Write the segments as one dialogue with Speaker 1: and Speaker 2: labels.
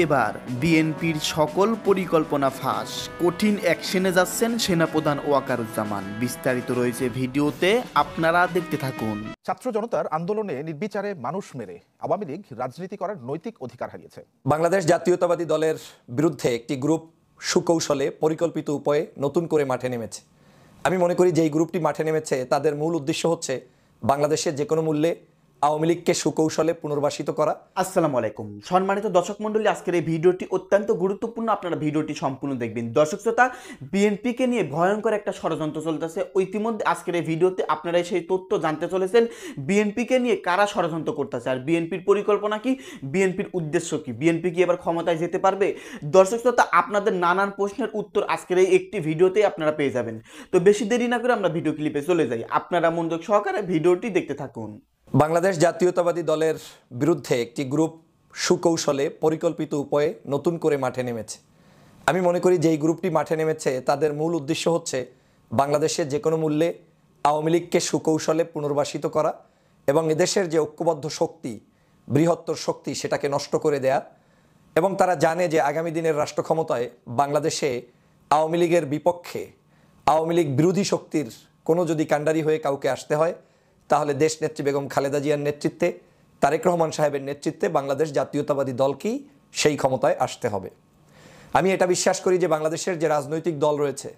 Speaker 1: এবার বিএনপির সকল পরিকল্পনা ফাঁস, কঠিন অ্যাকশনে যাচ্ছেন সেনাপ্রধান ওয়াকারুজ্জামান। বিস্তারিত রয়েছে ভিডিওতে, আপনারা দেখতে থাকুন।
Speaker 2: ছাত্র জনতার আন্দোলনে নির্বিচারে মানুষ মেরে আওয়ামী লীগ রাজনীতি করার নৈতিক অধিকার হারিয়েছে।
Speaker 3: বাংলাদেশ জাতীয়তাবাদী দলের বিরুদ্ধে একটি গ্রুপ সুকৌশলে পরিকল্পিত উপায়ে নতুন করে মাঠে নেমেছে। আমি মনে করি যে এই গ্রুপটি মাঠে নেমেছে তাদের মূল উদ্দেশ্য হচ্ছে বাংলাদেশের যে কোনো মূল্যে আওয়ামী লীগকে সুকৌশলে পুনর্বাসিত করা।
Speaker 1: আসসালামু আলাইকুম সম্মানিত দর্শক মণ্ডলী, আজকের এই ভিডিওটি অত্যন্ত গুরুত্বপূর্ণ, আপনারা ভিডিওটি সম্পূর্ণ দেখবেন। দর্শক শ্রোতা, বিএনপিকে নিয়ে ভয়ঙ্কর একটা ষড়যন্ত্র চলতেছে। ইতিমধ্যে আজকের এই ভিডিওতে আপনারা সেই তথ্য জানতে চলেছেন, বিএনপিকে নিয়ে কারা ষড়যন্ত্র করতেছে, আর বিএনপির পরিকল্পনা কি, বিএনপির উদ্দেশ্য কি, বিএনপি কি এবার ক্ষমতায় যেতে পারবে। দর্শক শ্রোতা, আপনাদের নানান প্রশ্নের উত্তর আজকের এই একটি ভিডিওতে আপনারা পেয়ে যাবেন। তো বেশি দেরি না করে আমরা ভিডিও ক্লিপে চলে যাই, আপনারা মনোযোগ সহকারে ভিডিওটি দেখতে থাকুন।
Speaker 3: বাংলাদেশ জাতীয়তাবাদী দলের বিরুদ্ধে একটি গ্রুপ সুকৌশলে পরিকল্পিত উপায়ে নতুন করে মাঠে নেমেছে। আমি মনে করি যে এই গ্রুপটি মাঠে নেমেছে তাদের মূল উদ্দেশ্য হচ্ছে বাংলাদেশের যে কোনো মূল্যে আওয়ামী লীগকে সুকৌশলে পুনর্বাসিত করা এবং এদেশের যে ঐক্যবদ্ধ শক্তি, বৃহত্তর শক্তি, সেটাকে নষ্ট করে দেয়া। এবং তারা জানে যে আগামী দিনের রাষ্ট্র ক্ষমতায় বাংলাদেশে আওয়ামী লীগের বিপক্ষে, আওয়ামী লীগ বিরোধী শক্তির কোনো যদি কাণ্ডারি হয়ে কাউকে আসতে হয়, তাহলে দেশনেত্রী বেগম খালেদা জিয়ার নেতৃত্বে, তারেক রহমান সাহেবের নেতৃত্বে বাংলাদেশ জাতীয়তাবাদী দলকেই সেই ক্ষমতায় আসতে হবে। আমি এটা বিশ্বাস করি যে বাংলাদেশের যে রাজনৈতিক দল রয়েছে,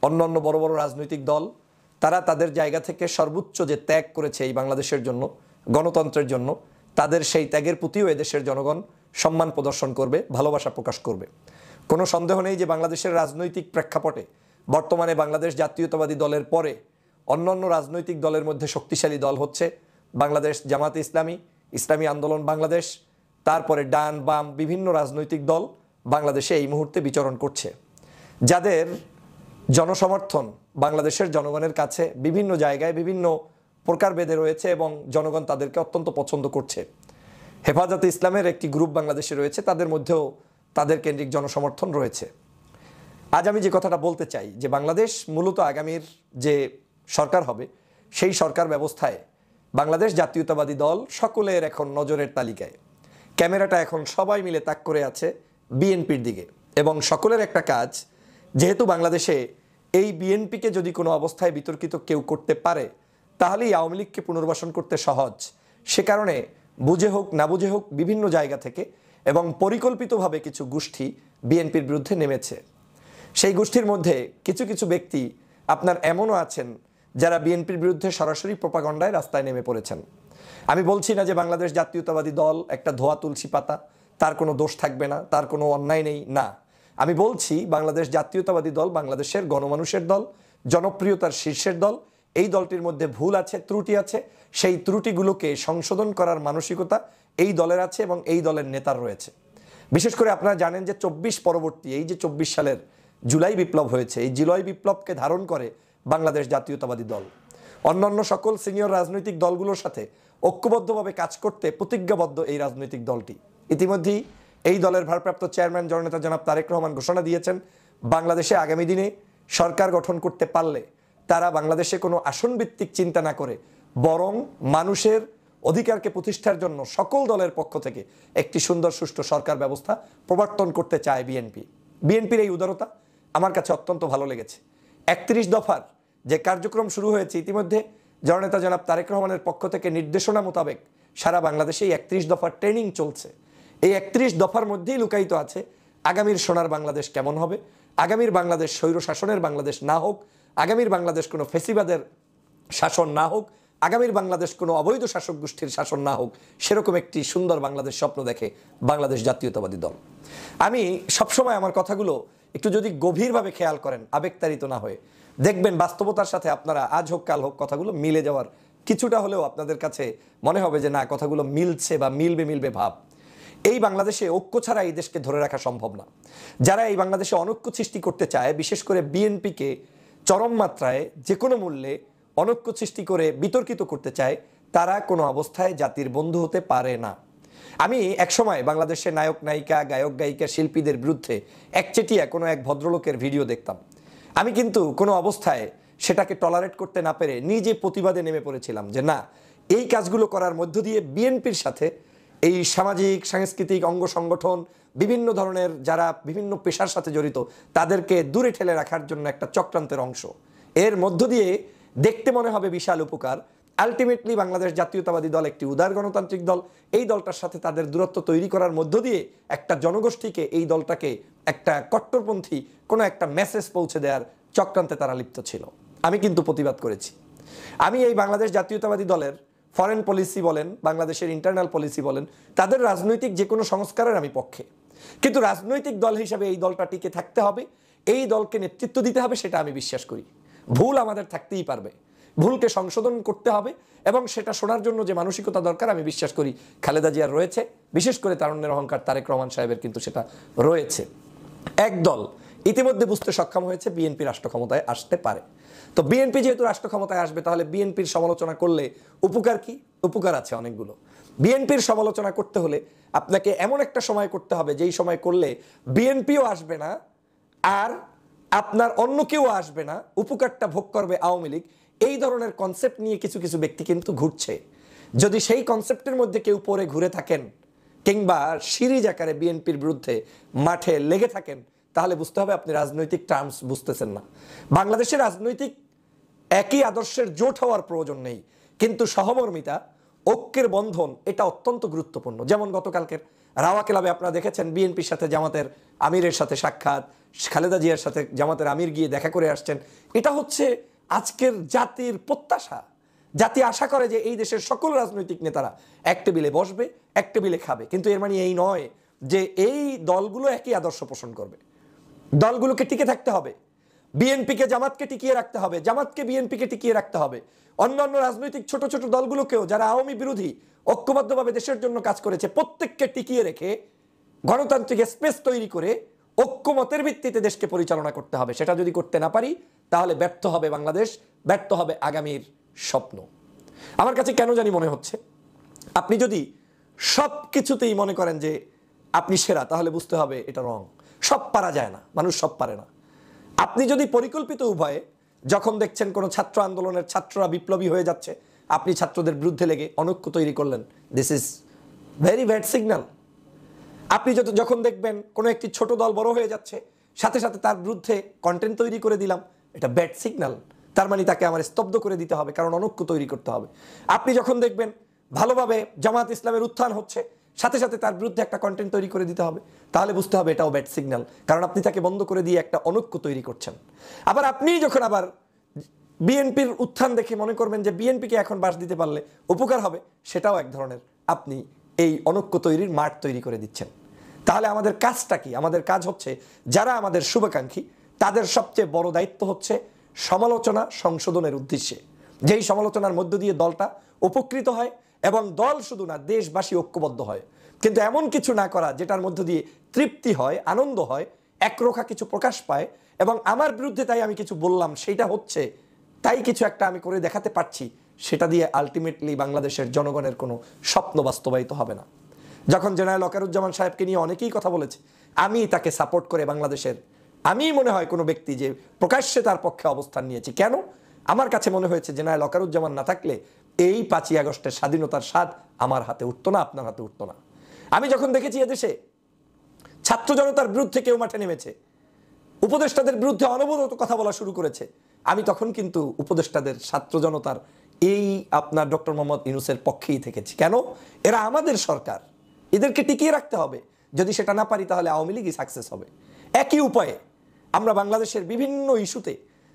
Speaker 3: অন্যান্য বড় বড় রাজনৈতিক দল, তারা তাদের জায়গা থেকে সর্বোচ্চ যে ত্যাগ করেছে এই বাংলাদেশের জন্য, গণতন্ত্রের জন্য, তাদের সেই ত্যাগের প্রতিও এদেশের জনগণ সম্মান প্রদর্শন করবে, ভালোবাসা প্রকাশ করবে। কোনো সন্দেহ নেই যে বাংলাদেশের রাজনৈতিক প্রেক্ষাপটে বর্তমানে বাংলাদেশ জাতীয়তাবাদী দলের পরে অন্যান্য রাজনৈতিক দলের মধ্যে শক্তিশালী দল হচ্ছে বাংলাদেশ জামাতে ইসলামী, ইসলামী আন্দোলন বাংলাদেশ, তারপরে ডান বাম বিভিন্ন রাজনৈতিক দল বাংলাদেশে এই মুহূর্তে বিচরণ করছে, যাদের জনসমর্থন বাংলাদেশের জনগণের কাছে বিভিন্ন জায়গায় বিভিন্ন প্রকারভেদে রয়েছে এবং জনগণ তাদেরকে অত্যন্ত পছন্দ করছে। হেফাজতে ইসলামের একটি গ্রুপ বাংলাদেশে রয়েছে, তাদের মধ্যেও তাদের কেন্দ্রিক জনসমর্থন রয়েছে। আজ আমি যে কথাটা বলতে চাই যে বাংলাদেশ মূলত আগামীর যে সরকার হবে, সেই সরকার ব্যবস্থায় বাংলাদেশ জাতীয়তাবাদী দল সকলের এখন নজরের তালিকায়। ক্যামেরাটা এখন সবাই মিলে তাক করে আছে বিএনপির দিকে, এবং সকলের একটা কাজ, যেহেতু বাংলাদেশে এই বিএনপিকে যদি কোনো অবস্থায় বিতর্কিত কেউ করতে পারে, তাহলেই আওয়ামী লীগকে পুনর্বাসন করতে সহজ। সে কারণে বুঝে হোক না বুঝে হোক বিভিন্ন জায়গা থেকে এবং পরিকল্পিতভাবে কিছু গোষ্ঠী বিএনপির বিরুদ্ধে নেমেছে। সেই গোষ্ঠীর মধ্যে কিছু কিছু ব্যক্তি আপনার এমনও আছেন যারা বিএনপির বিরুদ্ধে সরাসরি প্রোপাগান্ডায় রাস্তায় নেমে পড়েছেন। আমি বলছি না যে বাংলাদেশ জাতীয়তাবাদী দল একটা ধোয়া তুলসী পাতা, তার কোনো দোষ থাকবে না, তার কোনো অন্যায় নেই, না। আমি বলছি বাংলাদেশ জাতীয়তাবাদী দল বাংলাদেশের গণমানুষের দল, জনপ্রিয়তার শীর্ষের দল। এই দলটির মধ্যে ভুল আছে, ত্রুটি আছে, সেই ত্রুটিগুলোকে সংশোধন করার মানসিকতা এই দলের আছে এবং এই দলের নেতার রয়েছে। বিশেষ করে আপনারা জানেন যে 24 পরবর্তী এই যে 24 সালের জুলাই বিপ্লব হয়েছে, এই জুলাই বিপ্লবকে ধারণ করে বাংলাদেশ জাতীয়তাবাদী দল অন্যান্য সকল সিনিয়র রাজনৈতিক দলগুলোর সাথে ঐক্যবদ্ধভাবে কাজ করতে প্রতিজ্ঞাবদ্ধ। এই রাজনৈতিক দলটি ইতিমধ্যেই এই দলের ভারপ্রাপ্ত চেয়ারম্যান জননেতা জনাব তারেক রহমান ঘোষণা দিয়েছেন, বাংলাদেশে আগামী দিনে সরকার গঠন করতে পারলে তারা বাংলাদেশে কোনো আসনভিত্তিক চিন্তা না করে বরং মানুষের অধিকারকে প্রতিষ্ঠার জন্য সকল দলের পক্ষ থেকে একটি সুন্দর সুষ্ঠু সরকার ব্যবস্থা প্রবর্তন করতে চায় বিএনপি। বিএনপির এই উদারতা আমার কাছে অত্যন্ত ভালো লেগেছে। 31 দফার যে কার্যক্রম শুরু হয়েছে, ইতিমধ্যে জননেতা জনাব তারেক রহমানের পক্ষ থেকে নির্দেশনা মোতাবেক সারা বাংলাদেশে 31 দফার ট্রেনিং চলছে। এই 31 দফার মধ্যেই লুকায়িত আছে আগামীর সোনার বাংলাদেশ কেমন হবে, আগামীর বাংলাদেশ স্বৈর শাসনের বাংলাদেশ না হোক, আগামীর বাংলাদেশ কোনো ফেসিবাদের শাসন না হোক, আগামীর বাংলাদেশ কোনো অবৈধ শাসক গোষ্ঠীর শাসন না হোক, সেরকম একটি সুন্দর বাংলাদেশ স্বপ্ন দেখে বাংলাদেশ জাতীয়তাবাদী দল। আমি সবসময় আমার কথাগুলো একটু যদি গভীরভাবে খেয়াল করেন, আবেগতাড়িত না হয়ে, দেখবেন বাস্তবতার সাথে আপনারা আজ হোক কাল হোক কথাগুলো মিলে যাওয়ার কিছুটা হলেও আপনাদের কাছে মনে হবে যে না, কথাগুলো মিলছে বা মিলবে ভাব। এই বাংলাদেশে ঐক্য ছাড়া এই দেশকে ধরে রাখা সম্ভব না। যারা এই বাংলাদেশে অনৈক্য সৃষ্টি করতে চায়, বিশেষ করে বিএনপিকে চরম মাত্রায় যে কোনো মূল্যে অনৈক্য সৃষ্টি করে বিতর্কিত করতে চায়, তারা কোনো অবস্থায় জাতির বন্ধু হতে পারে না। আমি একসময় বাংলাদেশের নায়ক নায়িকা, গায়ক গায়িকা, শিল্পীদের বিরুদ্ধে একচেটিয়া কোনো এক ভদ্রলোকের ভিডিও দেখতাম। আমি কিন্তু কোনো অবস্থায় সেটাকে টলারেট করতে না পেরে নিজে প্রতিবাদে নেমে পড়েছিলাম যে না, এই কাজগুলো করার মধ্য দিয়ে বিএনপির সাথে এই সামাজিক সাংস্কৃতিক অঙ্গ সংগঠন বিভিন্ন ধরনের যারা বিভিন্ন পেশার সাথে জড়িত তাদেরকে দূরে ঠেলে রাখার জন্য একটা চক্রান্তের অংশ। এর মধ্য দিয়ে দেখতে মনে হবে বিশাল উপকার, আলটিমেটলি বাংলাদেশ জাতীয়তাবাদী দল একটি উদার গণতান্ত্রিক দল। এই দলটার সাথে তাদের দূরত্ব তৈরি করার মধ্য দিয়ে একটা জনগোষ্ঠীকে, এই দলটাকে একটা কট্টরপন্থী কোনো একটা মেসেজ পৌঁছে দেওয়ার চক্রান্তে তারা লিপ্ত ছিল। আমি কিন্তু প্রতিবাদ করেছি। আমি এই বাংলাদেশ জাতীয়তাবাদী দলের ফরেন পলিসি বলেন, বাংলাদেশের ইন্টারনাল পলিসি বলেন, তাদের রাজনৈতিক যে কোনো সংস্কারের আমি পক্ষে। কিন্তু রাজনৈতিক দল হিসাবে এই দলটা টিকে থাকতে হবে, এই দলকে নেতৃত্ব দিতে হবে, সেটা আমি বিশ্বাস করি। ভুল আমাদের থাকতেই পারবে, ভুলকে সংশোধন করতে হবে এবং সেটা শোনার জন্য যে মানসিকতা দরকার আমি বিশ্বাস করি খালেদা জিয়ার রয়েছে, বিশেষ করে তারুণ্যের অহংকার তারেক রহমান সাহেবের কিন্তু সেটা রয়েছে। এক দল ইতিমধ্যে বুঝতে সক্ষম হয়েছে বিএনপি রাষ্ট্র ক্ষমতায় আসতে পারে। তো বিএনপি যেহেতু রাষ্ট্র ক্ষমতায় আসবে, তাহলে বিএনপির সমালোচনা করলে উপকার কি? উপকার আছে অনেকগুলো। বিএনপির সমালোচনা করতে হলে আপনাকে এমন একটা সময় করতে হবে যেই সময় করলে বিএনপিও আসবে না আর আপনার অন্য কেউ আসবে না, উপকারটা ভোগ করবে আওয়ামী লীগ। এই ধরনের কনসেপ্ট নিয়ে কিছু কিছু ব্যক্তি কিন্তু ঘুরছে। যদি সেই কনসেপ্টের মধ্যে কেউ পরে ঘুরে থাকেন কিংবা সিরিজ আকারে বিএনপির বিরুদ্ধে মাঠে লেগে থাকেন, তাহলে বুঝতে হবে আপনি রাজনৈতিক টার্মস বুঝতেছেন না। বাংলাদেশের রাজনৈতিক একই আদর্শের জোট হওয়ার প্রয়োজন নেই, কিন্তু সহমর্মিতা, ঐক্যের বন্ধন এটা অত্যন্ত গুরুত্বপূর্ণ। যেমন গতকালকের রাওয়া ক্লাবে আপনারা দেখেছেন বিএনপির সাথে জামাতের আমিরের সাথে সাক্ষাৎ, খালেদা জিয়ার সাথে জামাতের আমির গিয়ে দেখা করে আসছেন। এটা হচ্ছে আজকের জাতির প্রত্যাশা। জাতি আশা করে যে এই দেশের সকল রাজনৈতিক নেতারা এক টেবিলে বসবে, এক টেবিলে খাবে। কিন্তু এর মানে এই নয় যে এই দলগুলো একই আদর্শ পোষণ করবে। দলগুলোকে টিকে থাকতে হবে। বিএনপিকে জামাতকে টিকিয়ে রাখতে হবে, জামাতকে বিএনপিকে টিকিয়ে রাখতে হবে। অন্যান্য রাজনৈতিক ছোট ছোট দলগুলোকেও, যারা আওয়ামী বিরোধী ঐক্যবদ্ধভাবে দেশের জন্য কাজ করেছে, প্রত্যেককে টিকিয়ে রেখে গণতান্ত্রিক স্পেস তৈরি করে ঐক্যমতের ভিত্তিতে দেশকে পরিচালনা করতে হবে। সেটা যদি করতে না পারি, তাহলে ব্যর্থ হবে বাংলাদেশ, ব্যর্থ হবে আগামীর স্বপ্ন। আমার কাছে কেন জানি মনে হচ্ছে আপনি যদি সব কিছুতেই মনে করেন যে আপনি সেরা, তাহলে বুঝতে হবে এটা রং। সব পারা যায় না, মানুষ সব পারে না। আপনি যদি পরিকল্পিত উভয়ে, যখন দেখছেন কোনো ছাত্র আন্দোলনের ছাত্ররা বিপ্লবী হয়ে যাচ্ছে, আপনি ছাত্রদের বিরুদ্ধে লেগে অনৈক্য তৈরি করলেন, this is very bad signal. আপনি যখন দেখবেন কোনো একটি ছোট দল বড় হয়ে যাচ্ছে, সাথে সাথে তার বিরুদ্ধে কন্টেন্ট তৈরি করে দিলাম, এটা ব্যাড সিগন্যাল। তার মানে তাকে আমার স্তব্ধ করে দিতে হবে, কারণ অনৈক্য তৈরি করতে হবে। আপনি যখন দেখবেন ভালোভাবে জামাত ইসলামের উত্থান হচ্ছে, সাথে সাথে তার বিরুদ্ধে একটা কন্টেন্ট তৈরি করে দিতে হবে, তাহলে বুঝতে হবে এটাও ব্যাড সিগন্যাল, কারণ আপনি তাকে বন্ধ করে দিয়ে একটা অনৈক্য তৈরি করছেন। আবার আপনি যখন আবার বিএনপির উত্থান দেখে মনে করবেন যে বিএনপিকে এখন বাস দিতে পারলে উপকার হবে, সেটাও এক ধরনের আপনি এই অনৈক্য তৈরির মাঠ তৈরি করে দিচ্ছেন। তাহলে আমাদের কাজটা কি? আমাদের কাজ হচ্ছে, যারা আমাদের শুভাকাঙ্ক্ষী তাদের সবচেয়ে বড় দায়িত্ব হচ্ছে সমালোচনা সংশোধনের উদ্দেশ্যে, যেই সমালোচনার মধ্য দিয়ে দলটা উপকৃত হয় এবং দল শুধু না, দেশবাসী ঐক্যবদ্ধ হয়। কিন্তু এমন কিছু না করা যেটার মধ্য দিয়ে তৃপ্তি হয়, আনন্দ হয়, একরোখা কিছু প্রকাশ পায় এবং আমার বিরুদ্ধে তাই আমি কিছু বললাম, সেইটা হচ্ছে তাই কিছু একটা আমি করে দেখাতে পারছি, সেটা দিয়ে আলটিমেটলি বাংলাদেশের জনগণের কোনো স্বপ্ন বাস্তবায়িত হবে না। যখন জেনারেল ওয়াকারুজ্জামান সাহেবকে নিয়ে অনেকেই কথা বলেছে, আমি তাকে সাপোর্ট করে বাংলাদেশের, আমি মনে হয় কোনো ব্যক্তি যে প্রকাশ্যে তার পক্ষে অবস্থান নিয়েছি। কেন? আমার কাছে মনে হয়েছে জেনারেল ওয়াকারুজ্জামান না থাকলে এই 5ই আগস্টের স্বাধীনতার স্বাদ আমার হাতে উঠতো না, আপনার হাতে উঠতো না। আমি যখন দেখেছি এদেশে ছাত্র জনতার বিরুদ্ধে কেউ মাঠে নেমেছে, উপদেষ্টাদের বিরুদ্ধে অনবরত কথা বলা শুরু করেছে, আমি তখন কিন্তু উপদেষ্টাদের, ছাত্র জনতার, এই আপনার ডক্টর মোহাম্মদ ইউনূসের পক্ষেই থেকেছি। কেন? এরা আমাদের সরকার, এদেরকে টিকিয়ে রাখতে হবে। যদি সেটা না পারি, তাহলে আওয়ামী লীগই সাকসেস হবে। একই উপায়ে আমরা বাংলাদেশের বিভিন্ন ইস্যুতে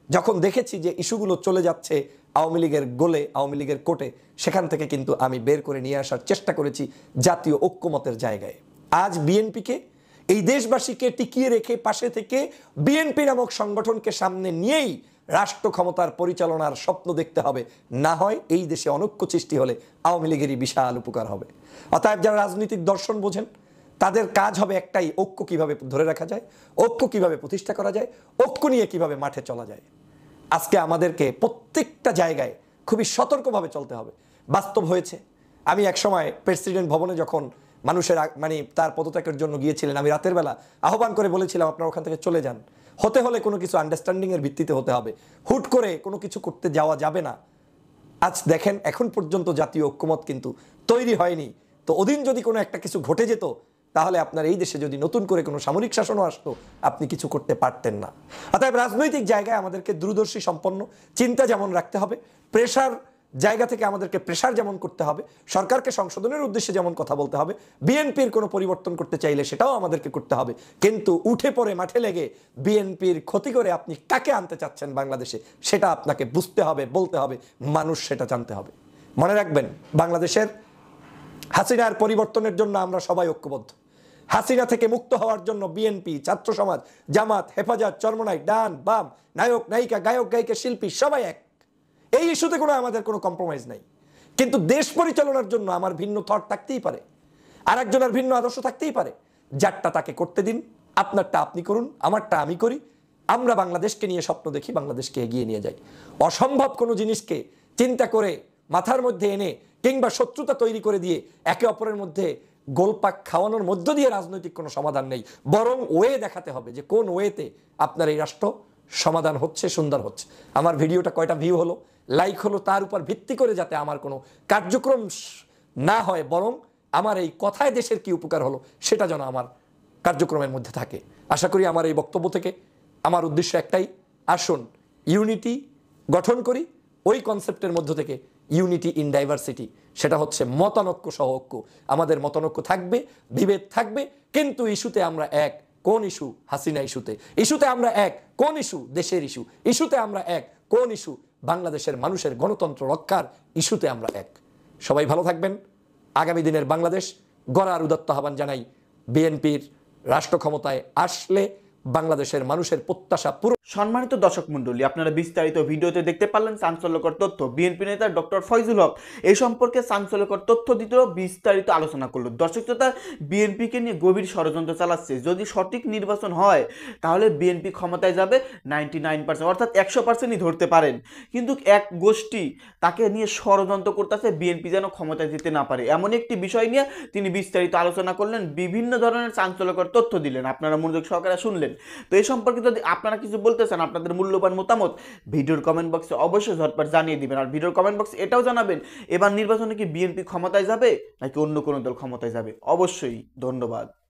Speaker 3: যখন দেখেছি যে ইস্যুগুলো চলে যাচ্ছে আওয়ামী লীগের গোলে, আওয়ামী লীগের কোর্টে, সেখান থেকে কিন্তু আমি বের করে নিয়ে আসার চেষ্টা করেছি জাতীয় ঐক্যমতের জায়গায়। আজ বিএনপিকে, এই দেশবাসীকে টিকিয়ে রেখে পাশে থেকে বিএনপি নামক সংগঠনকে সামনে নিয়েই রাষ্ট্র ক্ষমতার পরিচালনার স্বপ্ন দেখতে হবে। না হয় এই দেশে অনৈক্য সৃষ্টি হলে আওয়ামী লীগেরই বিশাল উপকার হবে। অতএব যারা রাজনৈতিক দর্শন বোঝেন, তাদের কাজ হবে একটাই, ঐক্য কিভাবে ধরে রাখা যায়, ঐক্য কিভাবে প্রতিষ্ঠা করা যায়, ঐক্য নিয়ে কিভাবে মাঠে চলা যায়। আজকে আমাদেরকে প্রত্যেকটা জায়গায় খুবই সতর্কভাবে চলতে হবে। বাস্তব হয়েছে, আমি একসময় প্রেসিডেন্ট ভবনে যখন মানুষের মানে তার পদত্যাগের জন্য গিয়েছিলেন, আমি রাতের বেলা আহ্বান করে বলেছিলাম আপনারা ওখান থেকে চলে যান। হতে হলে কোনো কিছু আন্ডারস্ট্যান্ডিংয়ের ভিত্তিতে হতে হবে, হুট করে কোনো কিছু করতে যাওয়া যাবে না। আজ দেখেন এখন পর্যন্ত জাতীয় ঐক্যমত কিন্তু তৈরি হয়নি, তো ওদিন যদি কোনো একটা কিছু ঘটে যেত, তাহলে আপনার এই দেশে যদি নতুন করে কোনো সামরিক শাসনও আসতো, আপনি কিছু করতে পারতেন না। অতএব রাজনৈতিক জায়গায় আমাদেরকে দূরদর্শী সম্পন্ন চিন্তা যেমন রাখতে হবে, প্রেশার জায়গা থেকে আমাদেরকে প্রেশার যেমন করতে হবে, সরকারকে সংশোধনের উদ্দেশ্যে যেমন কথা বলতে হবে, বিএনপির কোনো পরিবর্তন করতে চাইলে সেটাও আমাদেরকে করতে হবে। কিন্তু উঠে পড়ে মাঠে লেগে বিএনপির ক্ষতি করে আপনি কাকে আনতে চাচ্ছেন বাংলাদেশে, সেটা আপনাকে বুঝতে হবে, বলতে হবে, মানুষ সেটা জানতে হবে। মনে রাখবেন, বাংলাদেশের হাসিনার পরিবর্তনের জন্য আমরা সবাই ঐক্যবদ্ধ। হাসিনা থেকে মুক্ত হওয়ার জন্য বিএনপি, ছাত্র সমাজ, জামাত, হেফাজত, চরমনাই, ডান বাম, নায়ক নায়িকা, গায়ক গায়িকা, শিল্পী সবাই এক। এই ইস্যুতে আমাদের কোনো কম্প্রোমাইজ নাই। কিন্তু দেশ পরিচালনার জন্য আমার ভিন্ন থট থাকতেই পারে, আর একজনের ভিন্ন আদর্শ থাকতেই পারে। যারটা তাকে করতে দিন, আপনারটা আপনি করুন, আমারটা আমি করি। আমরা বাংলাদেশকে নিয়ে স্বপ্ন দেখি, বাংলাদেশকে এগিয়ে নিয়ে যাই। অসম্ভব কোনো জিনিসকে চিন্তা করে মাথার মধ্যে এনে কিংবা শত্রুতা তৈরি করে দিয়ে একে অপরের মধ্যে গোলপাক খাওয়ানোর মধ্য দিয়ে রাজনৈতিক কোনো সমাধান নেই। বরং ওয়ে দেখাতে হবে যে কোন ওয়েতে আপনার এই রাষ্ট্র সমাধান হচ্ছে, সুন্দর হচ্ছে। আমার ভিডিওটা কয়টা ভিউ হলো, লাইক হলো, তার উপর ভিত্তি করে যাতে আমার কোনো কার্যক্রম না হয়, বরং আমার এই কথায় দেশের কি উপকার হলো সেটা যেন আমার কার্যক্রমের মধ্যে থাকে। আশা করি আমার এই বক্তব্য থেকে আমার উদ্দেশ্য একটাই, আসুন ইউনিটি গঠন করি। ওই কনসেপ্টের মধ্য থেকে ইউনিটি ইন ডাইভার্সিটি, সেটা হচ্ছে মতানৈক্য সহ ঐক্য। আমাদের মতানৈক্য থাকবে, বিভেদ থাকবে, কিন্তু ইস্যুতে আমরা এক। কোন ইস্যু? হাসিনা ইস্যুতে। ইস্যুতে আমরা এক। কোন ইস্যু? দেশের ইস্যু। ইস্যুতে আমরা এক। কোন ইস্যু? বাংলাদেশের মানুষের গণতন্ত্র রক্ষার ইস্যুতে আমরা এক। সবাই ভালো থাকবেন। আগামী দিনের বাংলাদেশ গড়ার উদাত্ত আহ্বান জানাই। বিএনপির রাষ্ট্র ক্ষমতায় আসলে বাংলাদেশের মানুষের প্রত্যাশা পুরো।
Speaker 1: সম্মানিত দর্শক মণ্ডলী, আপনারা বিস্তারিত ভিডিওতে দেখতে পারলেন চাঞ্চল্যকর তথ্য। বিএনপি নেতা ডক্টর ফয়জুল হক এই সম্পর্কে চাঞ্চল্যকর তথ্য দিতেও বিস্তারিত আলোচনা করলো। দর্শক শ্রোতা, বিএনপিকে নিয়ে গভীর ষড়যন্ত্র চালাচ্ছে। যদি সঠিক নির্বাচন হয় তাহলে বিএনপি ক্ষমতায় যাবে 99%, অর্থাৎ 100%ই ধরতে পারেন। কিন্তু এক গোষ্ঠী তাকে নিয়ে ষড়যন্ত্র করতেছে বিএনপি যেন ক্ষমতায় যেতে না পারে। এমন একটি বিষয় নিয়ে তিনি বিস্তারিত আলোচনা করলেন, বিভিন্ন ধরনের চাঞ্চল্যকর তথ্য দিলেন। আপনারা মনোযোগ সহকারে শুনলেন। তো এই সম্পর্কে যদি আপনারা কিছু বলতে চান, আপনাদের মূল্যবান মতামত ভিডিওর কমেন্ট বক্সে অবশ্যই ঝটপট জানিয়ে দিবেন। আর ভিডিওর কমেন্ট বক্সে এটাও জানাবেন, এবার নির্বাচনে কি বিএনপি ক্ষমতায় যাবে নাকি অন্য কোনো দল ক্ষমতায় যাবে। অবশ্যই। ধন্যবাদ।